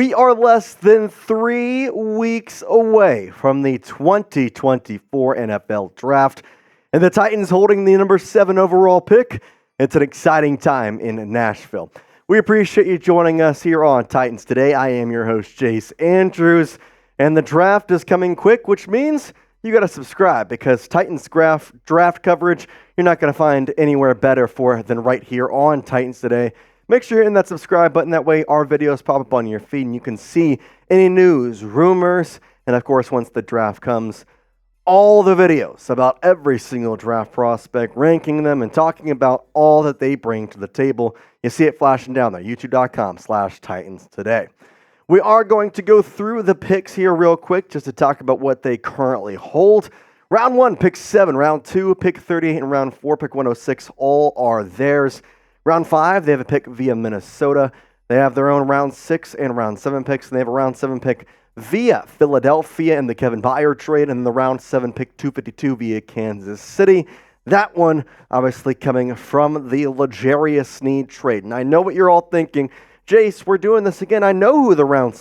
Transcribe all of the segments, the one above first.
We are less than 3 weeks away from the 2024 NFL Draft, and the Titans holding the number 7 overall pick. It's an exciting time in Nashville. We appreciate you joining us here on Titans Today. I am your host, Jace Andrews, and the draft is coming quick, which means you got to subscribe because Titans draft coverage you're not going to find anywhere better for than right here on Titans Today. Make sure you're in that subscribe button. That way our videos pop up on your feed and you can see any news, rumors, and of course, once the draft comes, all the videos about every single draft prospect, ranking them and talking about all that they bring to the table. You see it flashing down there, youtube.com/Titans Today. We are going to go through the picks here real quick just to talk about what they currently hold. Round 1, pick 7. Round 2, pick 38. And round 4, pick 106. All are theirs. Round 5, they have a pick via Minnesota. They have their own round 6 and round 7 picks. And they have a round 7 pick via Philadelphia in the Kevin Byard trade. And the round 7 pick 252 via Kansas City. That one obviously coming from the L'Jarius Sneed trade. And I know what you're all thinking. Jace, we're doing this again. I know who the round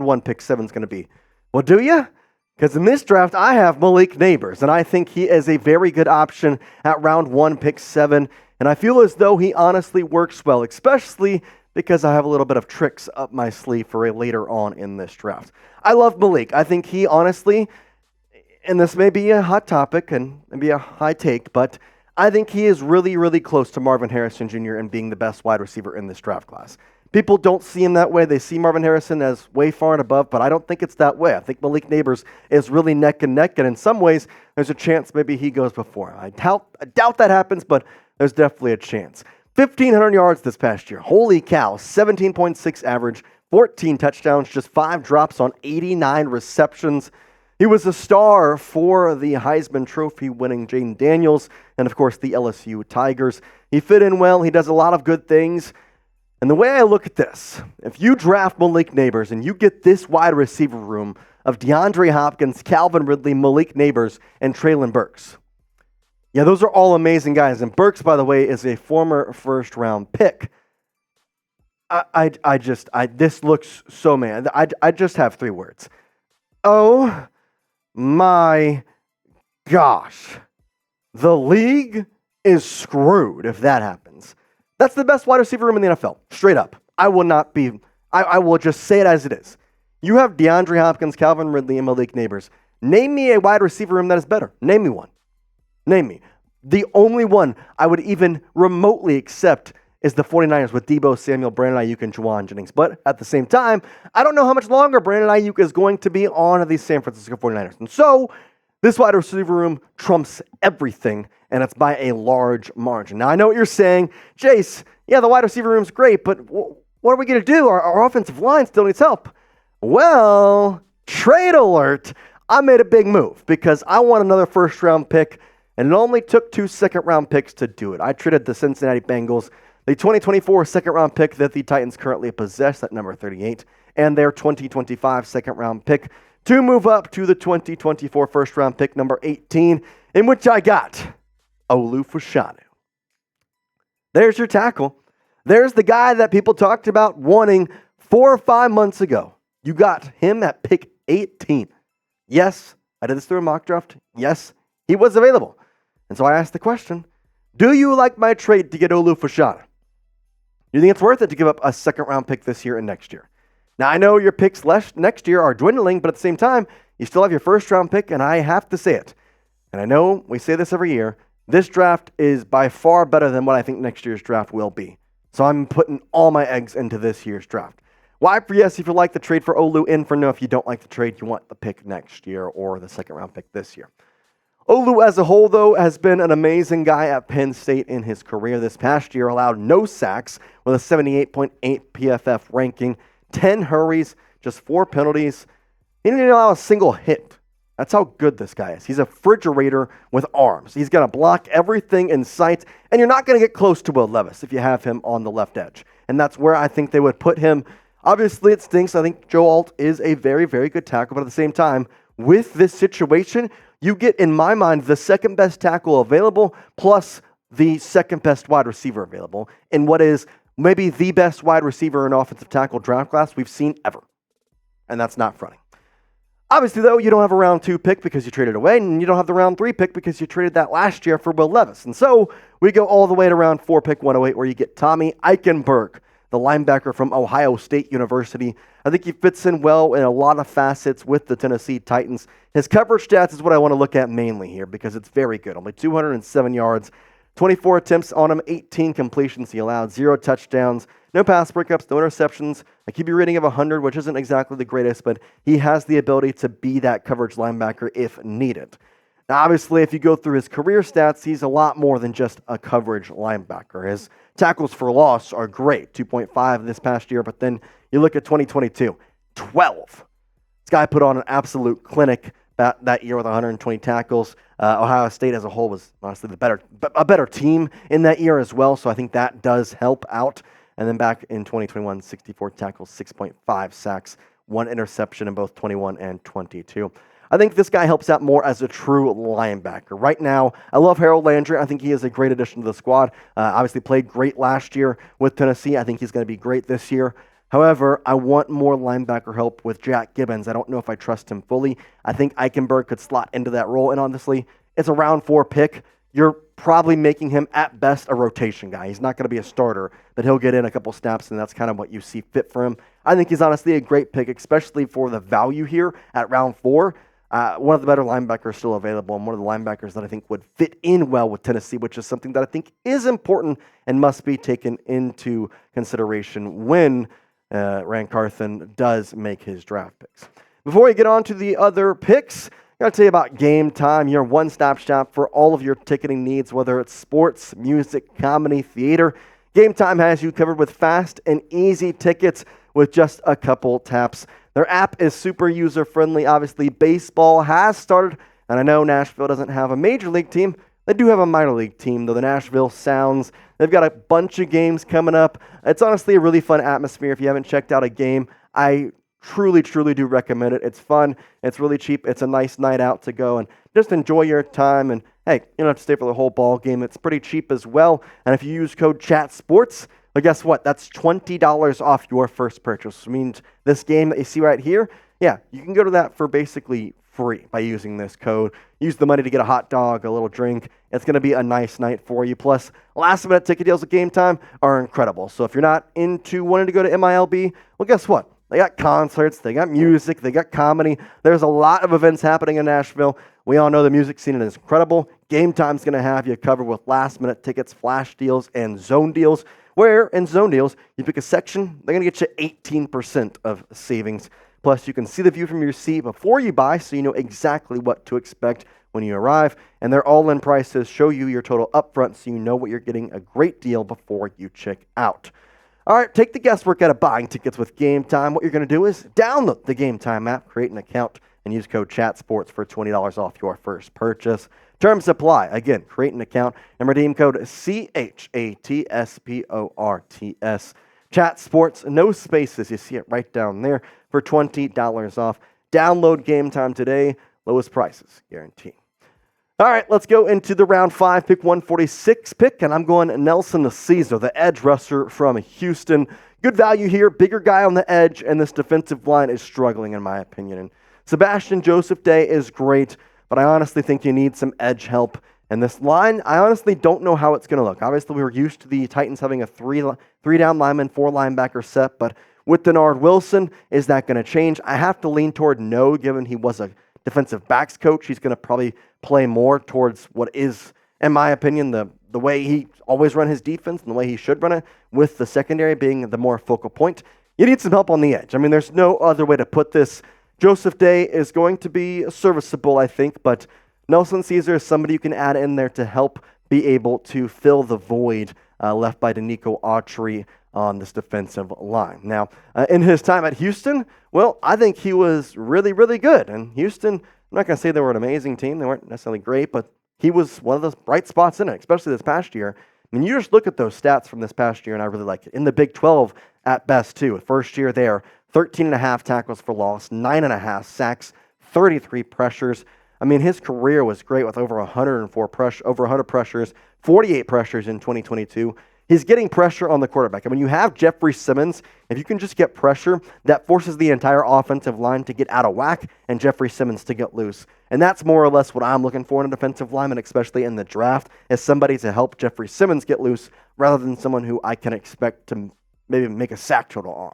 1 pick 7 is going to be. Well, do you? Because in this draft, I have Malik Nabers, and I think he is a very good option at round 1 pick 7. And I feel as though he honestly works well, especially because I have a little bit of tricks up my sleeve for later on in this draft. I love Malik. I think he honestly, and this may be a hot topic and maybe a high take, but I think he is really, really close to Marvin Harrison Jr. in being the best wide receiver in this draft class. People don't see him that way. They see Marvin Harrison as way far and above, but I don't think it's that way. I think Malik Nabers is really neck and neck, and in some ways, there's a chance maybe he goes before him. I doubt that happens, but there's definitely a chance. 1,500 yards this past year. Holy cow. 17.6 average, 14 touchdowns, just 5 drops on 89 receptions. He was a star for the Heisman Trophy winning Jaden Daniels and, of course, the LSU Tigers. He fit in well. He does a lot of good things. And the way I look at this, if you draft Malik Nabers and you get this wide receiver room of DeAndre Hopkins, Calvin Ridley, Malik Nabers, and Treylon Burks, yeah, those are all amazing guys. And Burks, by the way, is a former first-round pick. This looks so man. I just have 3 words. Oh my gosh. The league is screwed if that happens. That's the best wide receiver room in the NFL. Straight up. I will just say it as it is. You have DeAndre Hopkins, Calvin Ridley, and Malik Nabers. Name me a wide receiver room that is better. Name me one. Name me. The only one I would even remotely accept is the 49ers with Deebo Samuel, Brandon Ayuk, and Juwan Jennings. But at the same time, I don't know how much longer Brandon Ayuk is going to be on the San Francisco 49ers. And so, this wide receiver room trumps everything, and it's by a large margin. Now, I know what you're saying. Jace, yeah, the wide receiver room's great, but what are we going to do? Our offensive line still needs help. Well, trade alert. I made a big move because I want another first-round pick, and it only took 2 second-round picks to do it. I traded the Cincinnati Bengals, the 2024 second-round pick that the Titans currently possess at number 38, and their 2025 second-round pick to move up to the 2024 first-round pick number 18, in which I got Olu Fashanu. There's your tackle. There's the guy that people talked about wanting 4 or 5 months ago. You got him at pick 18. Yes, I did this through a mock draft. Yes, he was available. And so I asked the question, do you like my trade to get Olu Fashanu? Do you think it's worth it to give up a second-round pick this year and next year? Now, I know your picks next year are dwindling, but at the same time, you still have your first-round pick, and I have to say it. And I know we say this every year. This draft is by far better than what I think next year's draft will be. So I'm putting all my eggs into this year's draft. Y for yes if you like the trade for Olu, N for no if you don't like the trade, you want the pick next year or the second-round pick this year. Olu as a whole, though, has been an amazing guy at Penn State in his career. This past year allowed no sacks with a 78.8 PFF ranking, 10 hurries, just 4 penalties. He didn't even allow a single hit. That's how good this guy is. He's a refrigerator with arms. He's going to block everything in sight, and you're not going to get close to Will Levis if you have him on the left edge. And that's where I think they would put him. Obviously, it stinks. I think Joe Alt is a very, very good tackle, but at the same time, with this situation, you get, in my mind, the second best tackle available plus the second best wide receiver available in what is maybe the best wide receiver in offensive tackle draft class we've seen ever. And that's not fronting. Obviously, though, you don't have a round 2 pick because you traded away, and you don't have the round 3 pick because you traded that last year for Will Levis. And so we go all the way to round 4, pick 108, where you get Tommy Eichenberg, the linebacker from Ohio State University. I think he fits in well in a lot of facets with the Tennessee Titans. His coverage stats is what I want to look at mainly here because it's very good. Only 207 yards, 24 attempts on him, 18 completions he allowed, 0 touchdowns, no pass breakups, no interceptions, a QB rating of 100, which isn't exactly the greatest, but he has the ability to be that coverage linebacker if needed. Now, obviously, if you go through his career stats, he's a lot more than just a coverage linebacker. His tackles for loss are great, 2.5 this past year, but then you look at 2022, 12. This guy put on an absolute clinic that year with 120 tackles. Ohio State as a whole was honestly a better team in that year as well, so I think that does help out. And then back in 2021, 64 tackles, 6.5 sacks, 1 interception in both 21 and 22. I think this guy helps out more as a true linebacker. Right now, I love Harold Landry. I think he is a great addition to the squad. Obviously played great last year with Tennessee. I think he's going to be great this year. However, I want more linebacker help with Jack Gibbons. I don't know if I trust him fully. I think Eichenberg could slot into that role. And honestly, it's a round 4 pick. You're probably making him, at best, a rotation guy. He's not going to be a starter, but he'll get in a couple snaps, and that's kind of what you see fit for him. I think he's honestly a great pick, especially for the value here at round 4. One of the better linebackers still available, and one of the linebackers that I think would fit in well with Tennessee, which is something that I think is important and must be taken into consideration when Ran Carthon does make his draft picks. Before we get on to the other picks, I got to tell you about Game Time, your one-stop shop for all of your ticketing needs, whether it's sports, music, comedy, theater. Game Time has you covered with fast and easy tickets with just a couple taps. Their app is super user-friendly. Obviously, baseball has started, and I know Nashville doesn't have a major league team. They do have a minor league team, though, the Nashville Sounds. They've got a bunch of games coming up. It's honestly a really fun atmosphere. If you haven't checked out a game, I truly do recommend it. It's fun. It's really cheap. It's a nice night out to go and just enjoy your time. And hey, you don't have to stay for the whole ball game. It's pretty cheap as well. And if you use code CHATSPORTS, well, guess what? That's $20 off your first purchase. Which means this game that you see right here, yeah, you can go to that for basically free by using this code. Use the money to get a hot dog, a little drink. It's going to be a nice night for you. Plus, last-minute ticket deals at Game Time are incredible. So if you're not into wanting to go to MILB, well, guess what? They got concerts, they got music, they got comedy. There's a lot of events happening in Nashville. We all know the music scene is incredible. Game Time's going to have you covered with last-minute tickets, flash deals, and zone deals, where in zone deals, you pick a section, they're going to get you 18% of savings. Plus, you can see the view from your seat before you buy, so you know exactly what to expect when you arrive. And their all-in prices show you your total upfront, so you know what you're getting, a great deal before you check out. All right, take the guesswork out of buying tickets with Game Time. What you're going to do is download the Game Time app, create an account, and use code CHATSPORTS for $20 off your first purchase. Terms apply. Again, create an account and redeem code CHATSPORTS. Chat Sports, no spaces. You see it right down there for $20 off. Download Game Time today. Lowest prices guaranteed. All right, let's go into the round 5, pick 146 pick, and I'm going Nelson Caesar, the edge rusher from Houston. Good value here, bigger guy on the edge, and this defensive line is struggling in my opinion. And Sebastian Joseph Day is great, but I honestly think you need some edge help. And this line, I honestly don't know how it's going to look. Obviously, we were used to the Titans having a three-down lineman, 4-linebacker set, but with Denard Wilson, is that going to change? I have to lean toward no, given he was a defensive backs coach. He's going to probably play more towards what is, in my opinion, the way he always run his defense and the way he should run it, with the secondary being the more focal point. You need some help on the edge. I mean, there's no other way to put this. Joseph Day is going to be serviceable, I think, but Nelson Caesar is somebody you can add in there to help be able to fill the void left by Danico Autry on this defensive line. Now, in his time at Houston, well, I think he was really good. And Houston, I'm not going to say they were an amazing team. They weren't necessarily great, but he was one of the bright spots in it, especially this past year. I mean, you just look at those stats from this past year, and I really like it. In the Big 12 at best, too. First year there, 13.5 tackles for loss, 9.5 sacks, 33 pressures. I mean, his career was great with over 100 pressures, 48 pressures in 2022. he's getting pressure on the quarterback. And when you have Jeffrey Simmons, if you can just get pressure, that forces the entire offensive line to get out of whack and Jeffrey Simmons to get loose. And that's more or less what I'm looking for in a defensive lineman, especially in the draft, is somebody to help Jeffrey Simmons get loose rather than someone who I can expect to maybe make a sack total on.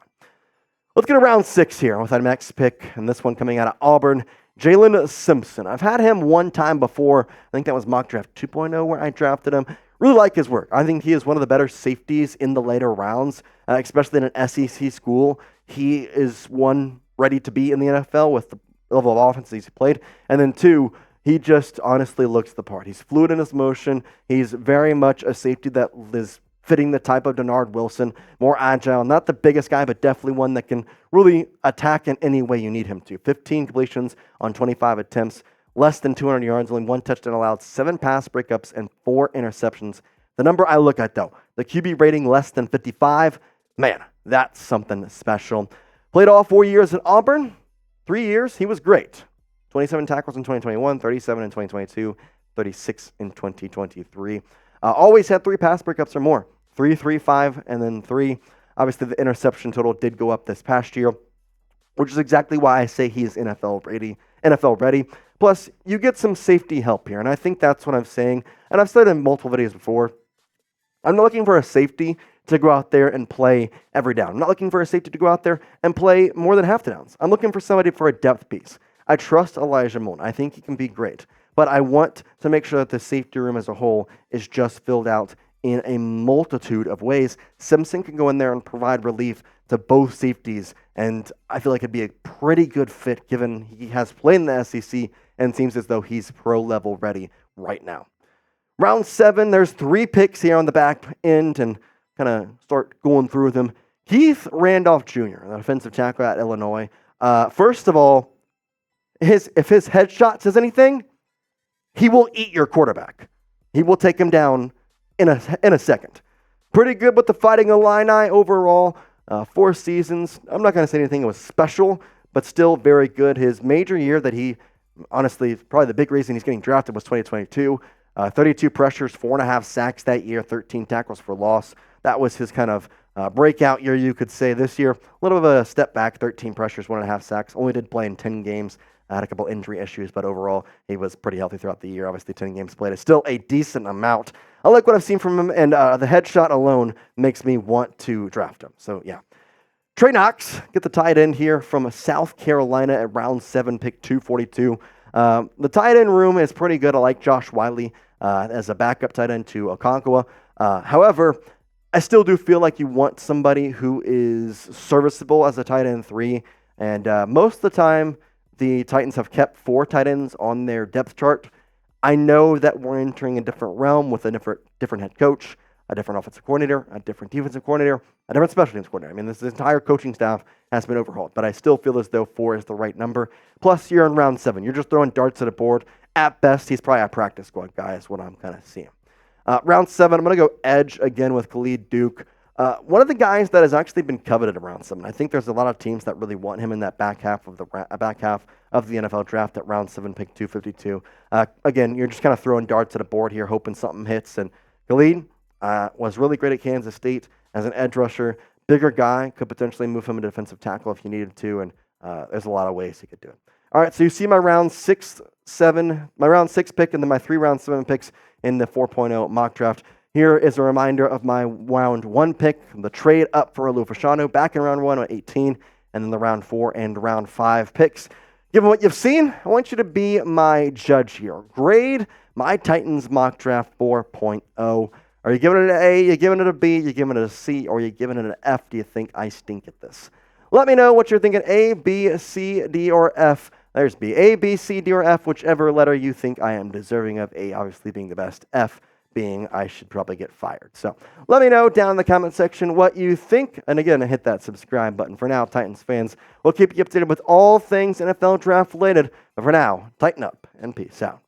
Let's get to round 6 here with our next pick, and this one coming out of Auburn, Jaylin Simpson. I've had him one time before. I think that was mock draft 2.0 where I drafted him. Really like his work. I think he is one of the better safeties in the later rounds, especially in an SEC school. He is, one, ready to be in the NFL with the level of offense he's played, and then 2, he just honestly looks the part. He's fluid in his motion. He's very much a safety that is fitting the type of Denard Wilson, more agile, not the biggest guy, but definitely one that can really attack in any way you need him to. 15 completions on 25 attempts, less than 200 yards, only 1 touchdown allowed, 7 pass breakups, and 4 interceptions. The number I look at, though, the QB rating less than 55, man, that's something special. Played all 4 years at Auburn. 3 years, he was great. 27 tackles in 2021, 37 in 2022, 36 in 2023. Always had 3 pass breakups or more. 3, 3, 5, and then 3. Obviously, the interception total did go up this past year, which is exactly why I say he is NFL ready. Plus, you get some safety help here, and I think that's what I'm saying. And I've said in multiple videos before, I'm not looking for a safety to go out there and play every down. I'm not looking for a safety to go out there and play more than half the downs. I'm looking for somebody for a depth piece. I trust Elijah Molden. I think he can be great. But I want to make sure that the safety room as a whole is just filled out in a multitude of ways. Simpson can go in there and provide relief to both safeties, and I feel like it'd be a pretty good fit given he has played in the SEC and seems as though he's pro-level ready right now. Round 7, there's 3 picks here on the back end, and kind of start going through them. Keith Randolph Jr., the defensive tackle at Illinois. First of all, if his headshot says anything, he will eat your quarterback. He will take him down in a second. Pretty good with the Fighting Illini overall. 4 seasons. I'm not going to say anything was special, but still very good. His major year that he, honestly, probably the big reason he's getting drafted was 2022. 32 pressures, 4.5 sacks that year, 13 tackles for loss. That was his kind of breakout year, you could say. This year, a little bit of a step back, 13 pressures, 1.5 sacks. Only did play in 10 games. Had a couple injury issues, but overall, he was pretty healthy throughout the year. Obviously, 10 games played is still a decent amount. I like what I've seen from him, and the headshot alone makes me want to draft him. So, yeah. Trey Knox, get the tight end here from South Carolina at round 7, pick 242. The tight end room is pretty good. I like Josh Wiley as a backup tight end to Okonkwo. However, I still do feel like you want somebody who is serviceable as a tight end 3, and most of the time, the Titans have kept 4 tight ends on their depth chart. I know that we're entering a different realm with a different head coach, a different offensive coordinator, a different defensive coordinator, a different special teams coordinator. I mean, this entire coaching staff has been overhauled, but I still feel as though 4 is the right number. Plus, you're in round 7. You're just throwing darts at a board. At best, he's probably a practice squad guy is what I'm kind of seeing. Round 7, I'm going to go edge again with Khalid Duke. One of the guys that has actually been coveted around 7. I think there's a lot of teams that really want him in that back half of the NFL draft at round 7, pick 252. Again, you're just kind of throwing darts at a board here, hoping something hits. And Khalid was really great at Kansas State as an edge rusher. Bigger guy, could potentially move him to defensive tackle if you needed to, and there's a lot of ways he could do it. All right, so you see my round 6 pick, and then my 3 round 7 picks in the 4.0 mock draft. Here is a reminder of my round 1 pick, the trade up for Olu Fashanu back in round 1 at 18, and then the round 4 and round 5 picks. Given what you've seen, I want you to be my judge here. Grade my Titans mock draft 4.0. Are you giving it an A, you giving it a B, you giving it a C, or you giving it an F? Do you think I stink at this? Let me know what you're thinking, A, B, C, D, or F. There's B. A, B, C, D, or F, whichever letter you think I am deserving of. A obviously being the best, F being I should probably get fired. So let me know down in the comment section what you think. And again, hit that subscribe button. For now, Titans fans, we'll keep you updated with all things NFL draft related. But for now, tighten up and peace out.